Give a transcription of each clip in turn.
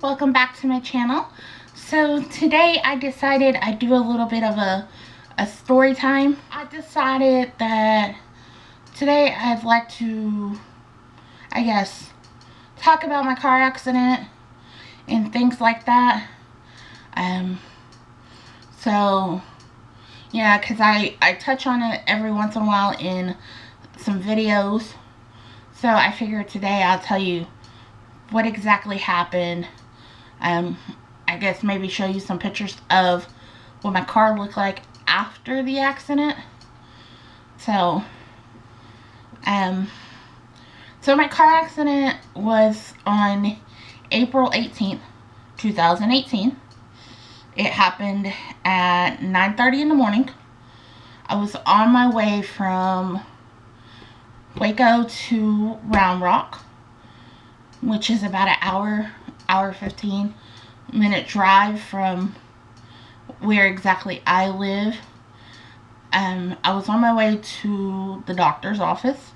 welcome back to my channel. So today I decided I'd do a little bit of a story time. I decided that today I'd like to, I guess, talk about my car accident and things like that. So yeah, because I touch on it every once in a while in some videos. So I figured today I'll tell you what exactly happened. I guess maybe show you some pictures of what my car looked like after the accident. So my car accident was on April 18th, 2018. It happened at 9:30 in the morning. I was on my way from Waco to Round Rock, which is about an hour 15-minute drive from where exactly I live. I was on my way to the doctor's office.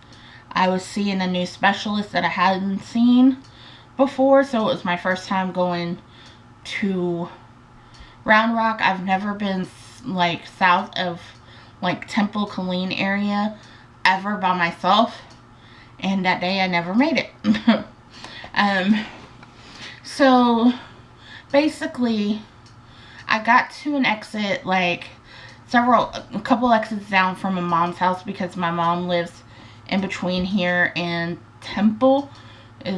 I was seeing a new specialist that I hadn't seen before, so it was my first time going to Round Rock. I've never been like south of like Temple, Killeen area ever by myself, and that day I never made it. So basically I got to an exit like a couple exits down from my mom's house, because my mom lives in between here and Temple,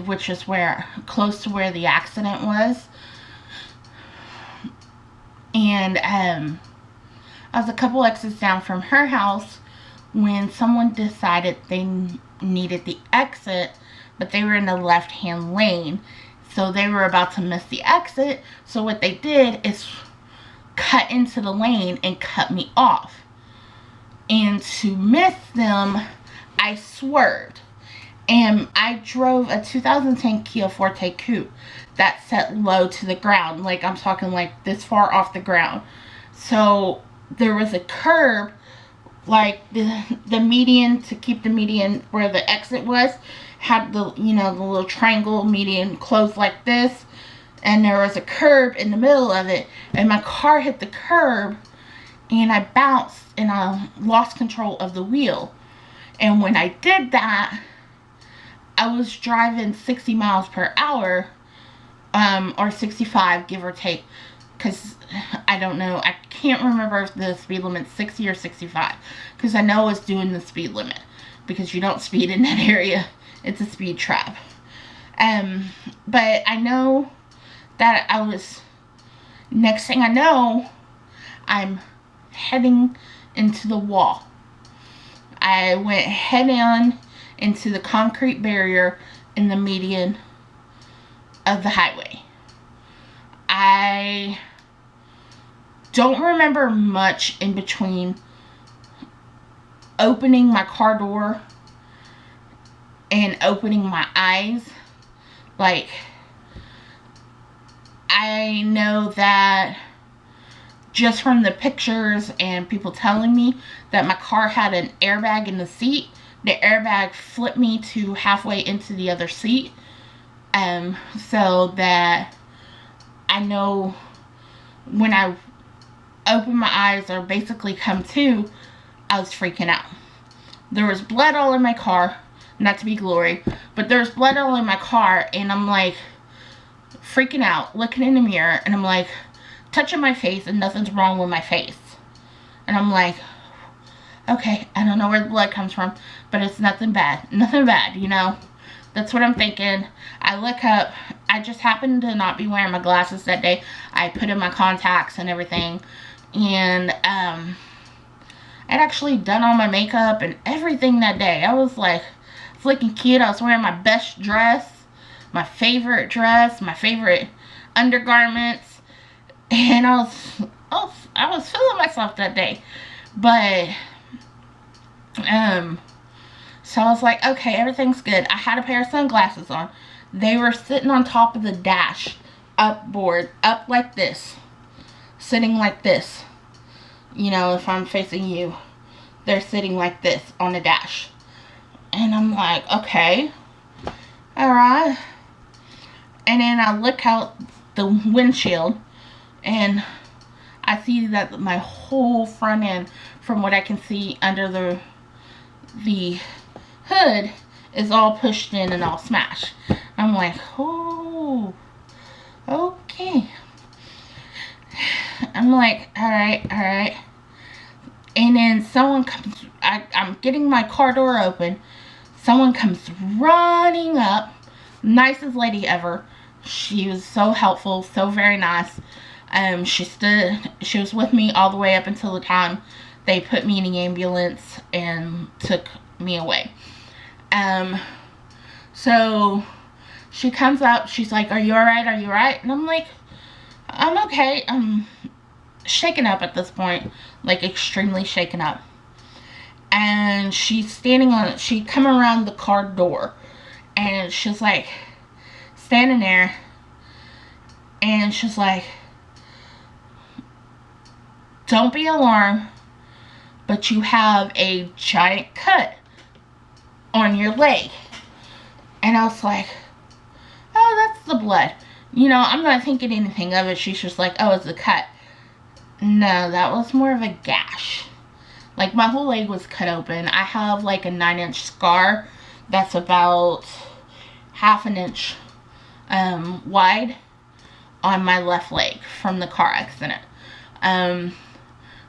which is close to where the accident was. And I was a couple exits down from her house when someone decided they needed the exit, but they were in the left-hand lane, so they were about to miss the exit. So what they did is cut into the lane and cut me off, and to miss them I swerved, and I drove a 2010 Kia Forte Coupe that set low to the ground, like I'm talking like this far off the ground. So there was a curb, like the median, to keep the median where the exit was, had the, you know, the little triangle median closed like this, and there was a curb in the middle of it, and my car hit the curb and I bounced and I lost control of the wheel. And when I did that, I was driving 60 miles per hour, or 65, give or take, because I don't know, I can't remember if the speed limit's 60 or 65, because I know I was doing the speed limit, because you don't speed in that area. It's a speed trap. But I know that next thing I know, I'm heading into the wall. I went head on into the concrete barrier in the median of the highway. I don't remember much in between opening my car door and opening my eyes. Like, I know that just from the pictures and people telling me that my car had an airbag in the seat, the airbag flipped me to halfway into the other seat. So that I know when I opened my eyes, or basically come to, I was freaking out. There was blood all in my car, not to be glory, but there's blood all in my car, and I'm like freaking out, looking in the mirror, and I'm like touching my face, and nothing's wrong with my face. And I'm like, okay, I don't know where the blood comes from, but it's nothing bad, you know. That's what I'm thinking. I look up. I just happened to not be wearing my glasses that day. I put in my contacts and everything, and I'd actually done all my makeup and everything that day. I was like looking cute. I was wearing my best dress, my favorite dress, my favorite undergarments, and I was feeling myself that day. But so I was like, okay, everything's good. I had a pair of sunglasses on. They were sitting on top of the dash, up like this, sitting like this. You know, if I'm facing you, they're sitting like this on the dash. And I'm like, okay, alright. And then I look out the windshield, and I see that my whole front end, from what I can see under the hood, is all pushed in and all smashed. I'm like, oh, okay. I'm like, alright. And then someone comes, I'm getting my car door open. Someone comes running up. Nicest lady ever. She was so helpful, so very nice. She was with me all the way up until the time they put me in the ambulance and took me away. So she comes up, she's like, are you alright? Are you alright? And I'm like, I'm okay. I'm shaken up at this point, like extremely shaken up. And she's she come around the car door, and she's like standing there, and she's like, don't be alarmed, but you have a giant cut on your leg. And I was like, oh, that's the blood. You know, I'm not thinking anything of it. She's just like, oh, it's a cut. No, that was more of a gash. Like, my whole leg was cut open. I have like a 9-inch scar that's about half an inch wide on my left leg from the car accident.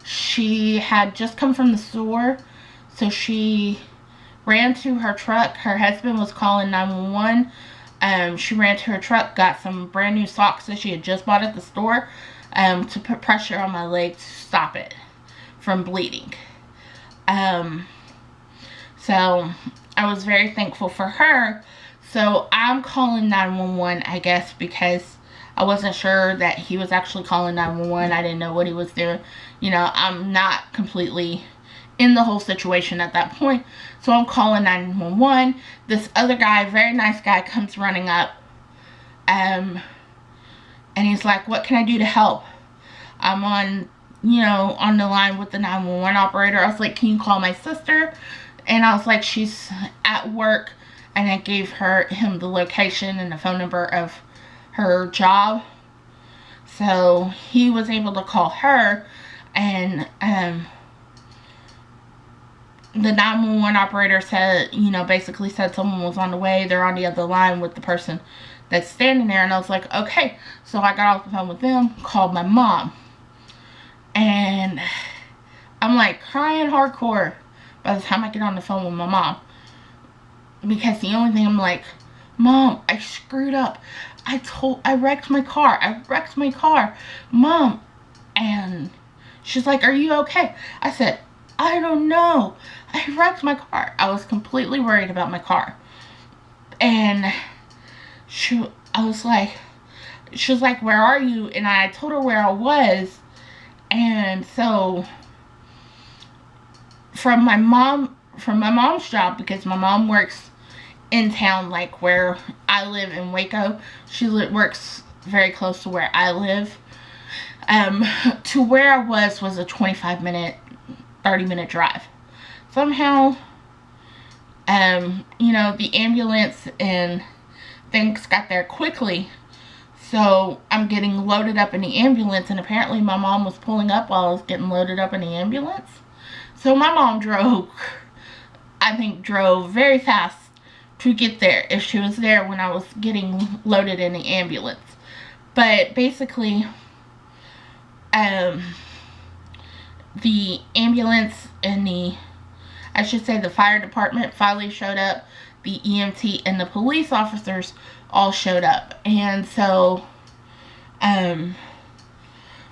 She had just come from the store, so she ran to her truck. Her husband was calling 911. She ran to her truck, got some brand new socks that she had just bought at the store, to put pressure on my leg to stop it from bleeding. So I was very thankful for her. So I'm calling 911, I guess, because I wasn't sure that he was actually calling 911. I didn't know what he was doing. You know, I'm not completely in the whole situation at that point. So I'm calling 911. This other guy, very nice guy, comes running up. And he's like, what can I do to help? I'm on the line with the 911 operator. I was like, can you call my sister? And I was like, she's at work. And I gave him the location and the phone number of her job. So he was able to call her, and the 911 operator said, basically said someone was on the way. They're on the other line with the person that's standing there. And I was like, okay. So I got off the phone with them, called my mom. And I'm like crying hardcore by the time I get on the phone with my mom. Because the only thing, I'm like, Mom, I screwed up. I wrecked my car. Mom. And she's like, are you okay? I said, I don't know. I wrecked my car. I was completely worried about my car. And she was like, where are you? And I told her where I was. And so from my mom's job, because my mom works in town, like where I live in Waco. She works very close to where I live. To where I was a 25-minute, 30-minute drive. Somehow, the ambulance and things got there quickly. So I'm getting loaded up in the ambulance, and apparently my mom was pulling up while I was getting loaded up in the ambulance. So my mom drove very fast to get there, if she was there when I was getting loaded in the ambulance. But basically, the ambulance and the fire department finally showed up. The EMT and the police officers all showed up. And so, they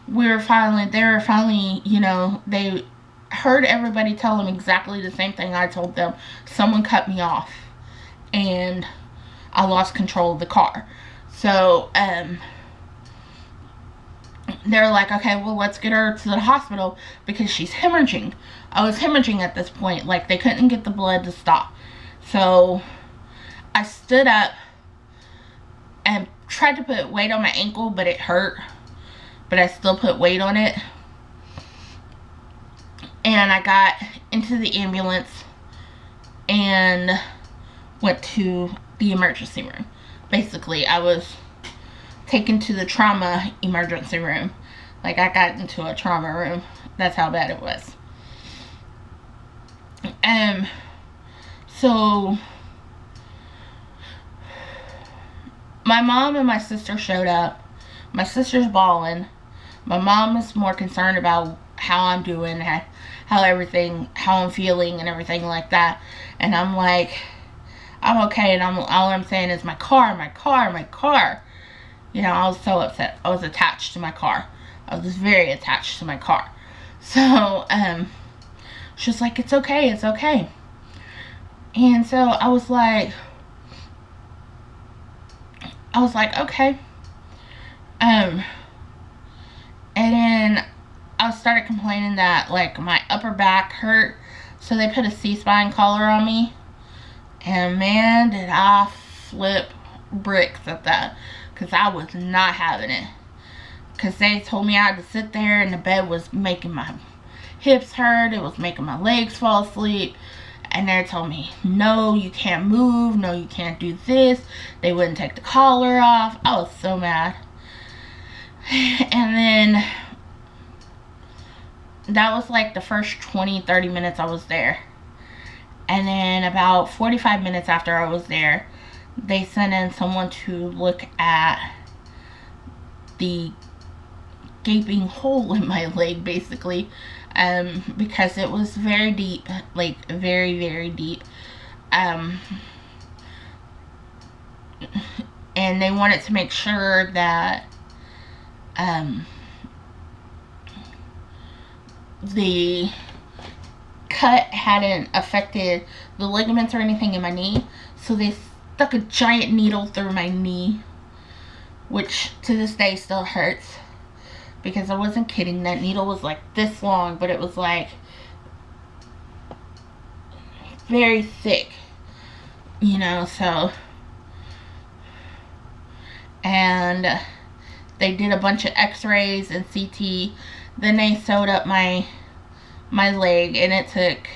were finally, they heard everybody tell them exactly the same thing I told them. Someone cut me off, and I lost control of the car. So, they're like, okay, well, let's get her to the hospital because she's hemorrhaging. I was hemorrhaging at this point. Like, they couldn't get the blood to stop. So, I stood up and tried to put weight on my ankle, but it hurt. But I still put weight on it. And I got into the ambulance and went to the emergency room. Basically, I was taken to the trauma emergency room. Like, I got into a trauma room. That's how bad it was. So my mom and my sister showed up. My sister's bawling. My mom is more concerned about how I'm doing, how I'm feeling and everything like that. And I'm like, I'm okay. And all I'm saying is my car. You know, I was so upset. I was attached to my car. I was very attached to my car. So, she was like, it's okay. And so I was like, okay. And then I started complaining that, like, my upper back hurt. So they put a C-spine collar on me. And man, did I flip bricks at that. Because I was not having it. Because they told me I had to sit there and the bed was making my hips hurt. It was making my legs fall asleep. And they told me, no, you can't move. No, you can't do this. They wouldn't take the collar off. I was so mad. And then that was like the first 20-30 minutes I was there. And then about 45 minutes after I was there, they sent in someone to look at the gaping hole in my leg, basically, because it was very deep, like very, very deep. And they wanted to make sure that the cut hadn't affected the ligaments or anything in my knee. So they stuck a giant needle through my knee, which to this day still hurts, because I wasn't kidding. That needle was like this long, but it was like very thick, you know. So, and they did a bunch of x-rays and CT. Then they sewed up my leg, and it took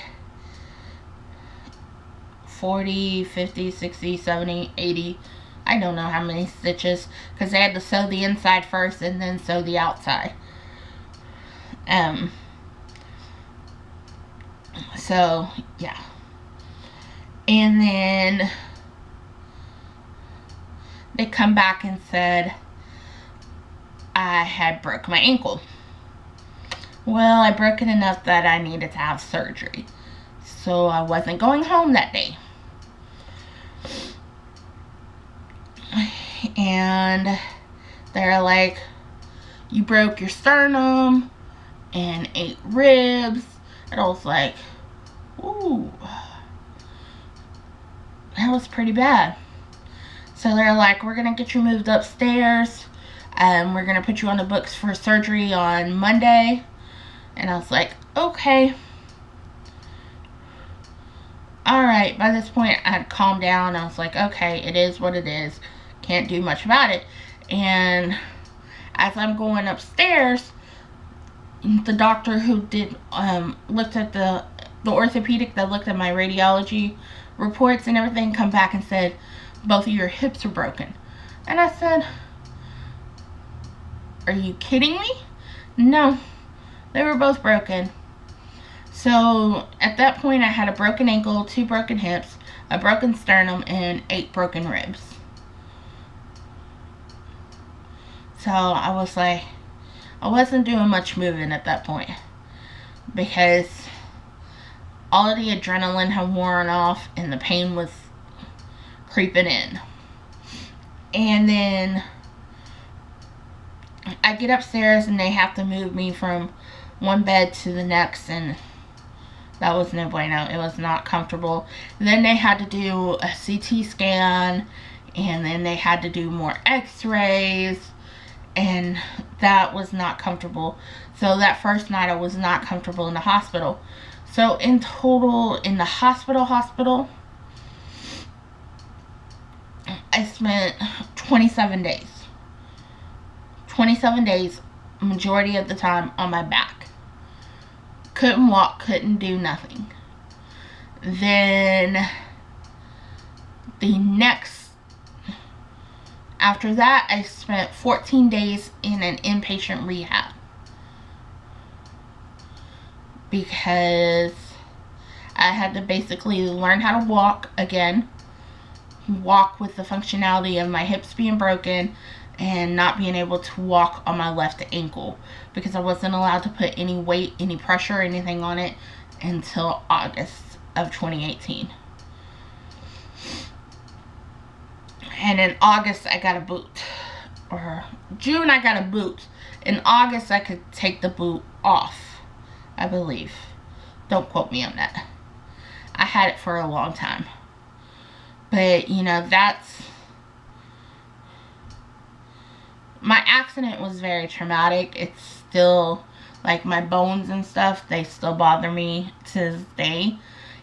40, 50, 60, 70, 80, I don't know how many stitches, because they had to sew the inside first and then sew the outside. So, yeah. And then they come back and said I had broke my ankle. Well, I broke it enough that I needed to have surgery. So I wasn't going home that day. And they're like, you broke your sternum and 8 ribs. And I was like, ooh, that was pretty bad. So they're like, we're going to get you moved upstairs. We're going to put you on the books for surgery on Monday. And I was like, okay. Alright, by this point I had calmed down. I was like, okay, it is what it is. Can't do much about it. And as I'm going upstairs, the doctor who did looked at the orthopedic that looked at my radiology reports and everything come back and said, both of your hips are broken. And I said, are you kidding me? No, they were both broken. So at that point I had a broken ankle, 2 broken hips, a broken sternum, and 8 broken ribs. So I was like, I wasn't doing much moving at that point, because all of the adrenaline had worn off and the pain was creeping in. And then I get upstairs and they have to move me from one bed to the next, and that was no bueno. It was not comfortable. Then they had to do a CT scan, and then they had to do more x-rays, and that was not comfortable. So that first night I was not comfortable in the hospital. So in total, in the hospital, I spent 27 days. 27 days, majority of the time, on my back. Couldn't walk, couldn't do nothing. Then the next, After that, I spent 14 days in an inpatient rehab because I had to basically learn how to walk again, walk with the functionality of my hips being broken and not being able to walk on my left ankle because I wasn't allowed to put any weight, any pressure, anything on it until August of 2018. And in August I got a boot, or June I got a boot. In August I could take the boot off, I believe. Don't quote me on that. I had it for a long time. But, you know, my accident was very traumatic. It's still, like, my bones and stuff, they still bother me to this day.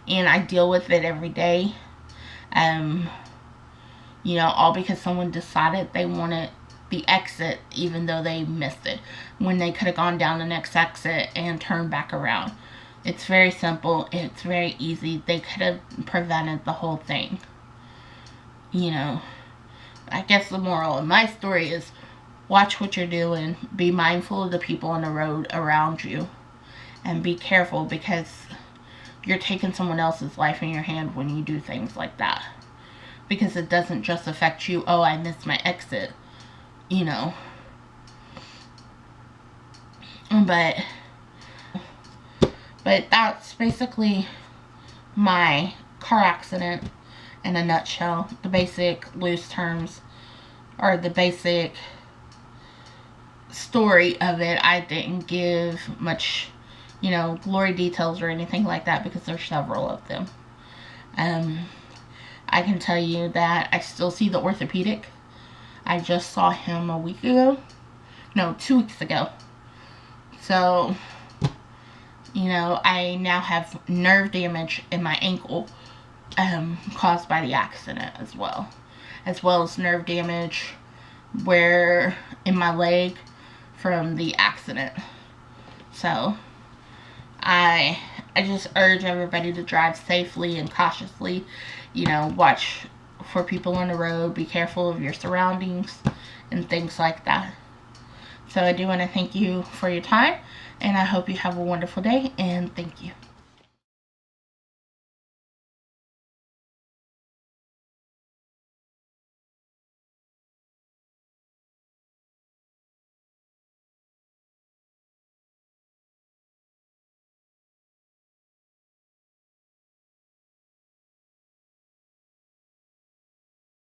And I deal with it every day. You know, all because someone decided they wanted the exit even though they missed it, when they could have gone down the next exit and turned back around. It's very simple. It's very easy. They could have prevented the whole thing. You know, I guess the moral of my story is watch what you're doing. Be mindful of the people on the road around you. And be careful, because you're taking someone else's life in your hand when you do things like that. Because it doesn't just affect you. Oh, I missed my exit. You know. But that's basically my car accident in a nutshell. The basic loose terms, or the basic story of it. I didn't give much, you know, glory details or anything like that because there's several of them. I can tell you that I still see the orthopedic. I just saw him a week ago. No, 2 weeks ago. So, you know, I now have nerve damage in my ankle caused by the accident as well as nerve damage where in my leg from the accident. So I just urge everybody to drive safely and cautiously. You know, watch for people on the road, be careful of your surroundings and things like that. So I do want to thank you for your time, and I hope you have a wonderful day, and thank you.